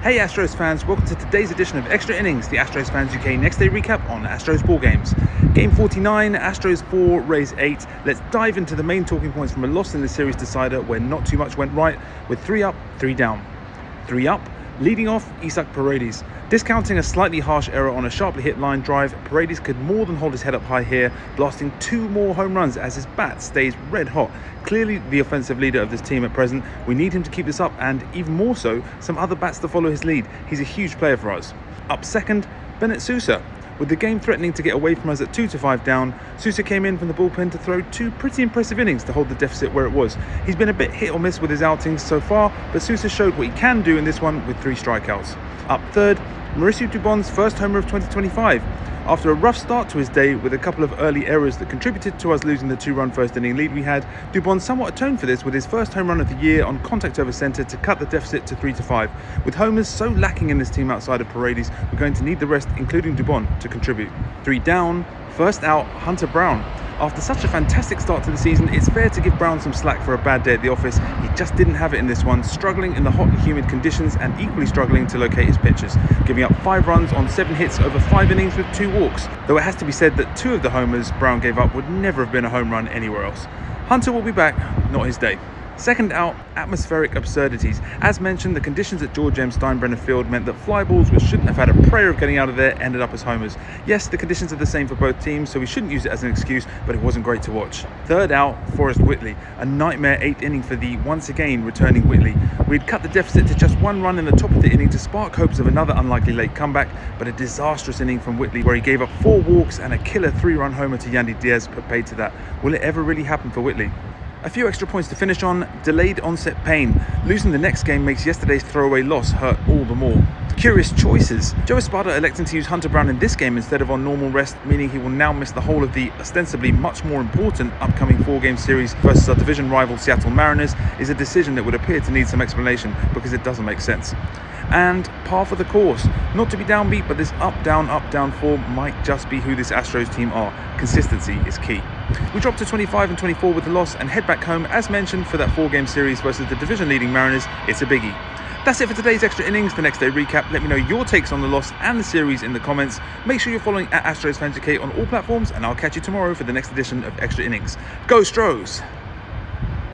Hey Astros fans, welcome to today's edition of Extra Innings, the Astros Fans UK next day recap on Astros ball games. Game 49, Astros 4, Rays 8. Let's dive into the main talking points from a loss in the series decider where not too much went right, with 3 up, 3 down. 3 up, leading off Isaac Paredes. Discounting a slightly harsh error on a sharply hit line drive, Paredes could more than hold his head up high here, blasting 2 more home runs as his bat stays red hot. Clearly the offensive leader of this team at present. We need him to keep this up and, even more so, some other bats to follow his lead. He's a huge player for us. Up second, Bennett Sousa. With the game threatening to get away from us at 2-5 down, Sousa came in from the bullpen to throw 2 pretty impressive innings to hold the deficit where it was. He's been a bit hit or miss with his outings so far, but Sousa showed what he can do in this one with 3 strikeouts. Up third, Mauricio Dubon's first homer of 2025. After a rough start to his day with a couple of early errors that contributed to us losing the 2-run first inning lead we had, Dubon somewhat atoned for this with his first home run of the year on contact over center to cut the deficit to 3-5. With homers so lacking in this team outside of Paredes, we're going to need the rest, including Dubon, to contribute. 3 down, first out, Hunter Brown. After such a fantastic start to the season, it's fair to give Brown some slack for a bad day at the office. He just didn't have it in this one, struggling in the hot and humid conditions and equally struggling to locate his pitches, giving up 5 runs on 7 hits over 5 innings with 2 walks. Though it has to be said that 2 of the homers Brown gave up would never have been a home run anywhere else. Hunter will be back, not his day. Second out, atmospheric absurdities. As mentioned, the conditions at George M. Steinbrenner Field meant that fly balls, which shouldn't have had a prayer of getting out of there, ended up as homers. Yes, the conditions are the same for both teams, so we shouldn't use it as an excuse, but it wasn't great to watch. Third out, Forrest Whitley. A nightmare 8th inning for the, once again, returning Whitley. We'd cut the deficit to just 1 run in the top of the inning to spark hopes of another unlikely late comeback, but a disastrous inning from Whitley where he gave up 4 walks and a killer 3-run homer to Yandy Diaz put paid to that. Will it ever really happen for Whitley? A few extra points to finish on. Delayed onset pain. Losing the next game makes yesterday's throwaway loss hurt all the more. Curious choices. Joe Espada electing to use Hunter Brown in this game instead of on normal rest, meaning he will now miss the whole of the ostensibly much more important upcoming 4-game series versus our division rival Seattle Mariners, is a decision that would appear to need some explanation because it doesn't make sense. And par for the course. Not to be downbeat, but this up-down form might just be who this Astros team are. Consistency is key. We drop to 25 and 24 with the loss and head back home, as mentioned, for that 4-game series versus the division-leading Mariners. It's a biggie. That's it for today's Extra Innings, the next day recap. Let me know your takes on the loss and the series in the comments. Make sure you're following at AstrosFansUK on all platforms, and I'll catch you tomorrow for the next edition of Extra Innings. Go Stros!